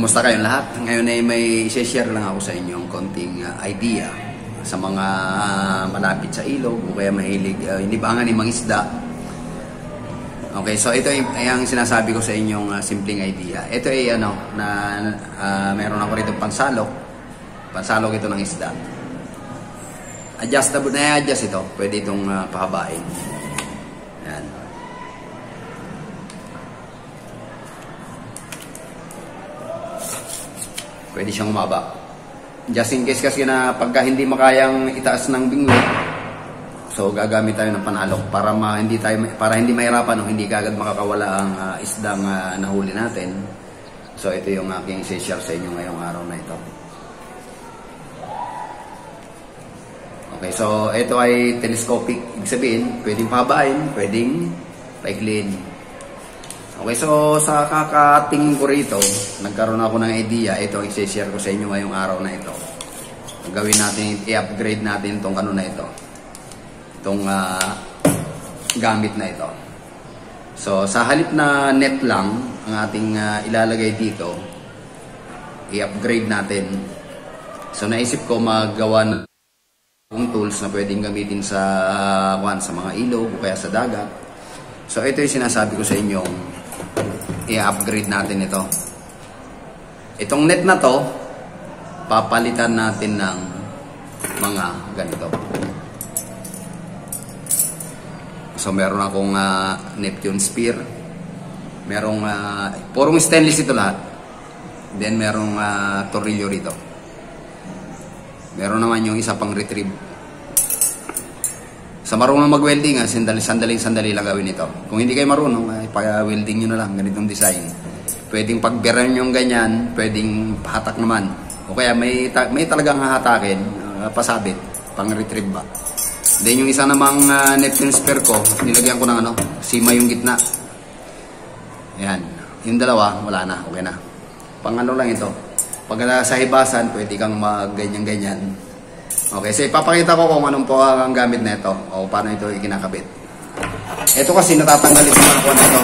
Kumusta kayong lahat? Ngayon ay may share lang ako sa inyong konting idea sa mga malapit sa ilog o kaya mahilig inibangan ni mga isda. Okay, so ito ay ang sinasabi ko sa inyong simpleng idea. Ito ay meron ako rito pansalok. Pansalok ito ng isda. Adjustable na i-adjust ito. Pwede itong pahabain. Yan. Pwede siyang umaba. Just in case kasi na pagka hindi makayang itaas ng bingwit, so gagamit tayo ng panalok para hindi mahirapan o hindi kaagad makakawala ang isdang nahuli natin. So ito yung aking i-share sa inyo ngayong araw na ito. Okay, so ito ay telescopic. Ibig sabihin, pwedeng pahabain, pwedeng paiklin. Okay, so sa kakatingin ko rito, nagkaroon ako ng idea. Ito ang i-share ko sa inyo ngayong araw na ito. Gawin natin, i-upgrade natin itong ano na ito. Itong gamit na ito. So sa halip na net lang ang ating ilalagay dito, i-upgrade natin. So naisip ko magawa ng tools na pwedeng gamitin sa mga ilog o kaya sa dagat. So ito yung sinasabi ko sa inyong i-upgrade natin ito. Itong net na to, papalitan natin ng mga ganito. So meron akong Neptune Spear. Merong purong stainless ito lahat. Then merong tornilyo rito. Meron naman yung isa pang retrieve. Sa marunong mag-welding, sandali lang gawin ito. Kung hindi kayo marunong, pa-welding nyo na lang, ganitong design. Pwedeng pagbiran yung ganyan, pwedeng hatak naman. O kaya may talagang hahatakin, pasabit, pang-retrieve ba. Then yung isa namang Neptune Spear ko, nilagyan ko ng sima yung gitna. Ayan. Yung dalawa, wala na, okay na. Pang lang ito. Pag sa hibasan, pwede kang mag-ganyan-ganyan. Okay, so ipapakita ko kung anong po ang gamit na ito o paano ito ikinakabit. Ito kasi natatanggal ito na ito.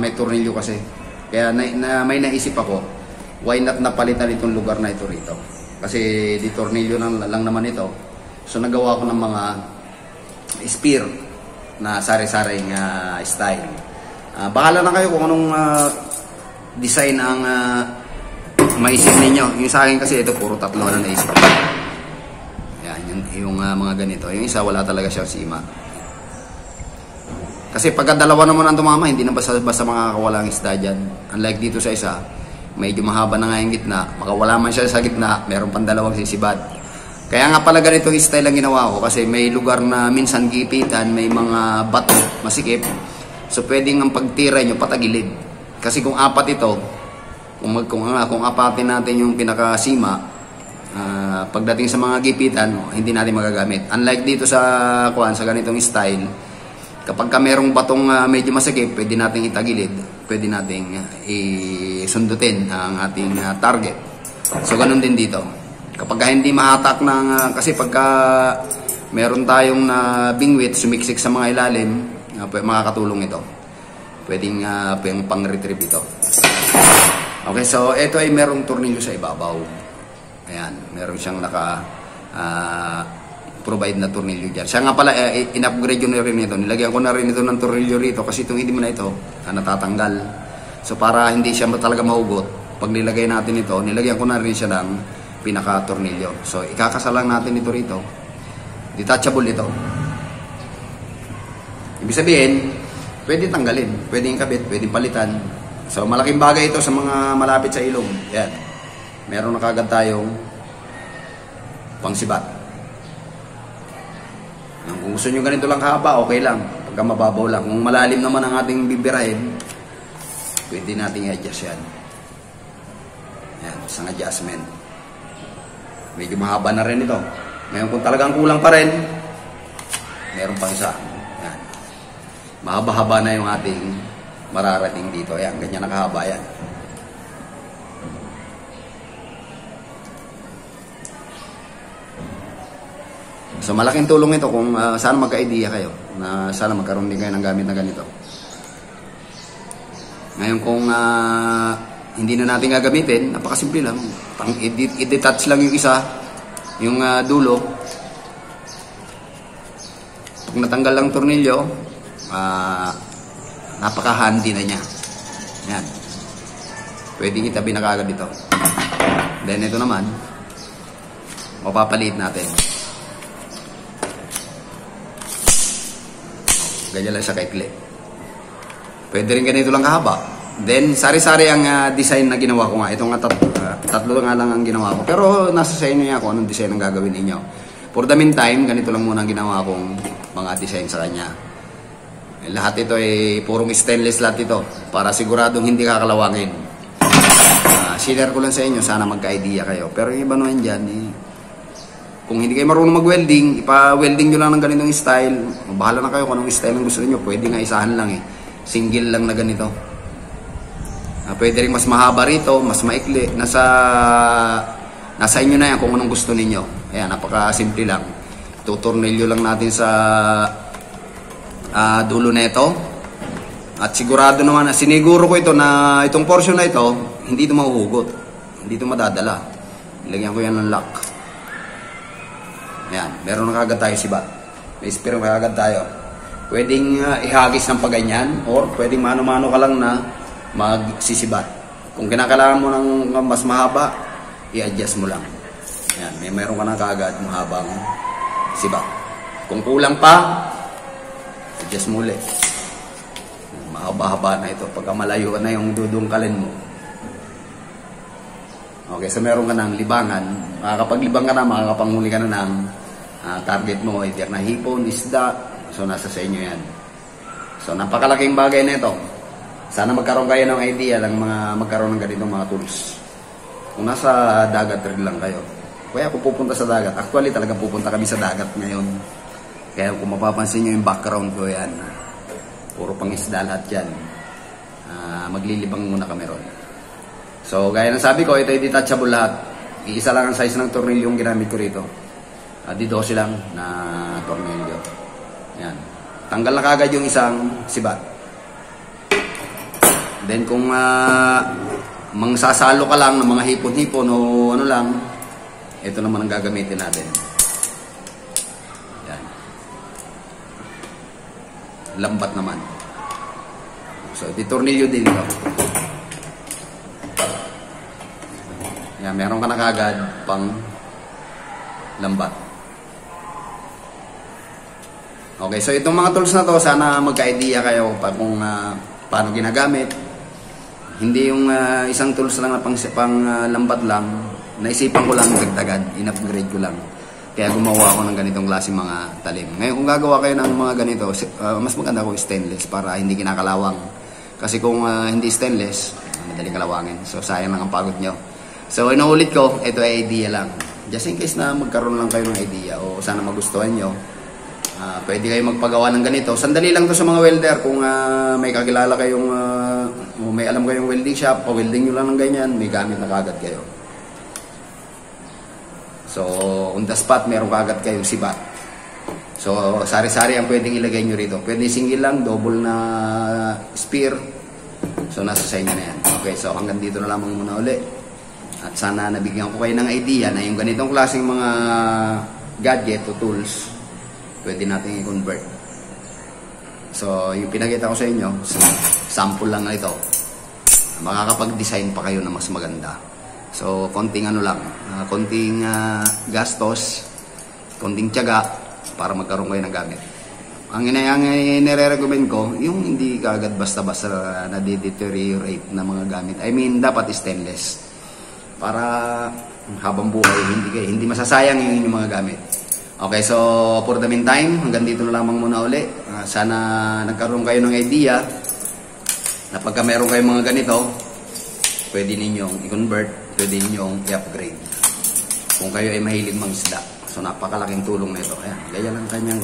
May tornilyo kasi. Kaya may naisip ako, why not napalitan itong lugar na ito rito? Kasi di tornilyo lang naman ito. So nagawa ko ng mga spear na sari-saring style. Bahala na kayo kung anong design ang maisip ninyo. Yung sa akin kasi ito puro tatlo na naisip ko. Yung mga ganito. Yung isa wala talaga siyang sima. Kasi pagka dalawa naman ang tumama, hindi na basta makakawala ang isda dyan. Unlike dito sa isa, medyo mahaba na nga yung gitna. Makawala man siya sa gitna, meron pang dalawang sisibad. Kaya nga pala ganito yung style ang ginawa ko. Kasi may lugar na minsan gipitan, may mga bato, masikip. So pwedeng ang pagtira nyo patagilid. Kasi kung apat ito, kung apatin natin yung pinakasima, pagdating sa mga gipitan, hindi natin magagamit. Unlike dito sa ganitong style, kapag merong batong medyo masakip, pwede nating itagilid, pwede nating isundutin ang ating target. So ganun din dito. Kapag hindi mahatak kasi pagka meron tayong bingwit, sumiksik sa mga ilalim, makakatulong ito. Pwedeng pang-retrieve ito. Okay, so ito ay merong tornilyo sa ibabaw. Ayan, meron siyang provide na tornilyo dyan. Siya nga pala, in-upgrade yun na rin ito. Nilagyan ko na rin ito ng tornilyo rito kasi itong hindi mo na ito, natatanggal. So para hindi siya talaga mahugot, pag nilagay natin ito, nilagyan ko na rin siya ng pinaka-tornilyo. So ikakasalang natin ito rito. Detachable ito. Ibig sabihin, pwede tanggalin, pwede ikabit, pwede palitan. So malaking bagay ito sa mga malapit sa ilog. Ayan. Meron na kagad tayong pangsibat. Kung gusto nyo ganito lang kahaba, okay lang. Pagka mababaw lang. Kung malalim naman ang ating bibirahin, pwede natin i-adjust yan. Yan, isang adjustment. Medyo mahaba na rin ito. Ngayon kung talagang kulang pa rin, meron pang isa. Yan. Mahaba-haba na yung ating mararating dito. Yan, ganyan nakahaba yan. So malaking tulong ito kung sana magka-idea kayo na sana magkaroon din kayo ng gamit na ganito. Ngayon kung hindi na natin gagamitin, napakasimple lang. I-detach lang yung isa, yung dulo. Pag natanggal lang tornilyo, napaka-handy na niya. Yan. Pwede itabi na kagad dito. Then ito naman, mapapaliit natin. Ganyan lang sa kaikli. Pwede rin ganito lang kahaba. Then, sari-sari ang design na ginawa ko nga. Ito nga tatlo nga lang ang ginawa ko. Pero nasa sa inyo niya kung anong design ang gagawin ninyo. For the meantime, ganito lang muna ang ginawa kong mga design sa kanya. Lahat ito ay purong stainless lahat ito. Para siguradong hindi kakalawangin. Share ko lang sa inyo. Sana magka-idea kayo. Pero yung iba naman dyan, kung hindi kayo marunong mag-welding, ipa-welding nyo lang ng ganitong style. Bahala na kayo kung anong style ang gusto niyo. Pwede nga isahan lang Single lang na ganito. Pwede rin mas mahaba rito, mas maikli. Nasa inyo na yan kung anong gusto ninyo. Ayan, napaka-simple lang. Tutornilyo lang natin sa dulo na ito. At sigurado naman, siniguro ko ito na itong portion na ito, hindi ito mahuhugot. Hindi ito madadala. Ilagyan ko yan ng lock. Ayan, meron na kagad tayo sibat. May spare na kagad tayo. Pwedeng ihagis ng paganyan or pwedeng mano-mano ka lang na magsisibat. Kung kinakailangan mo ng mas mahaba, i-adjust mo lang. Ayan, meron ka na kagad mahabang sibat. Kung kulang pa, adjust mo ulit. Mahaba-haba na ito. Pagka malayo na yung dudungkalin mo. Okay, so meron ka ng libangan. Makakapaglibang ka na, makakapanghuli ka na ng target mo. Either na hipon, isda. So, nasa sa inyo yan. So, napakalaking bagay na ito. Sana magkaroon kayo ng idea lang magkaroon ng ganitong mga tools. Kung nasa dagat rin lang kayo. Kaya kung pupunta sa dagat. Actually, talaga pupunta kami sa dagat ngayon. Kaya kung mapapansin nyo yung background ko yan. Puro pangisda lahat yan. Maglilibang muna kami ron. So, gaya ng sabi ko, ito ay detachable lahat. Iisa lang ang size ng tornilyo yung ginamit ko rito. Di 12 lang na tornilyo. Yan. Tanggal na kagad yung isang sibat. Then, kung mangsasalo ka lang ng mga hipon-hipon o ano lang, ito naman ang gagamitin natin. Yan. Lambat naman. So, di tornilyo din ito. Yan, meron ka na kagad pang lambat. Okay, so itong mga tools na to, sana magka-idea kayo pa kung paano ginagamit. Hindi yung isang tools lang na pang lambat lang. Naisipan ko lang, dagdagan, in-upgrade ko lang. Kaya gumawa ako ng ganitong klaseng mga talim. Ngayon, kung gagawa kayo ng mga ganito, mas maganda ko stainless para hindi kinakalawang. Kasi kung hindi stainless, madaling kalawangin. So, sayang lang ang pagod nyo. So, inuulit ko, ito ay idea lang. Just in case na magkaroon lang kayo ng idea o sana magustuhan nyo, pwede kayo magpagawa ng ganito. Sandali lang to sa mga welder. Kung may kakilala kayong, may alam kayong welding shop, o welding nyo lang ng ganyan, may gamit na kagad kayo. So, on the spot, meron kagad kayong sibat. So, sari-sari ang pwedeng ilagay nyo rito. Pwede single lang, double na spear. So, nasa sa inyo na yan. Okay, so hanggang dito na lamang muna uli. At sana nabigyan ko kayo ng idea na yung ganitong klaseng mga gadget o tools, pwede natin i-convert. So, yung pinakita ko sa inyo, sample lang na ito. Makakapag-design pa kayo na mas maganda. So, konting ano lang, konting gastos, konting tiyaga para magkaroon kayo ng gamit. Ang nire-recommend ko, yung hindi kaagad basta-basta na-deteriorate na mga gamit. I mean, dapat stainless. Para habang buhay, hindi masasayang yung mga gamit. Okay, so for the meantime, hanggang dito na lamang muna uli. Sana nagkaroon kayo ng idea na pagka meron kayong mga ganito, pwede ninyong i-convert, pwede ninyong i-upgrade. Kung kayo ay mahilig mangisda. So napakalaking tulong na ito. Ayan, ganyan lang kanyang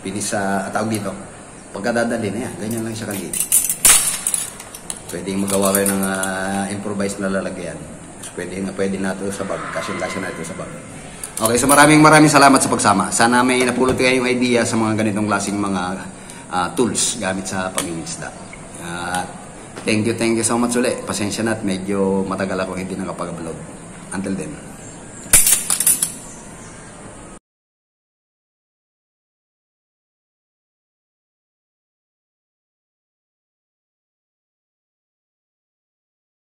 pinis sa tawag dito. Pagkadadalhin, ayan, ganyan lang siya kaliit. Pwede magawa kayo ng improvised na lalagyan. Pwede na ito sa bag. Kasya na ito sa bag. Okay, so maraming salamat sa pagsama. Sana may napulot kayo yung idea sa mga ganitong klaseng mga tools gamit sa pangingisda. Thank you so much ulit. Pasensya na at medyo matagal ako hindi nakapag-upload. Until then.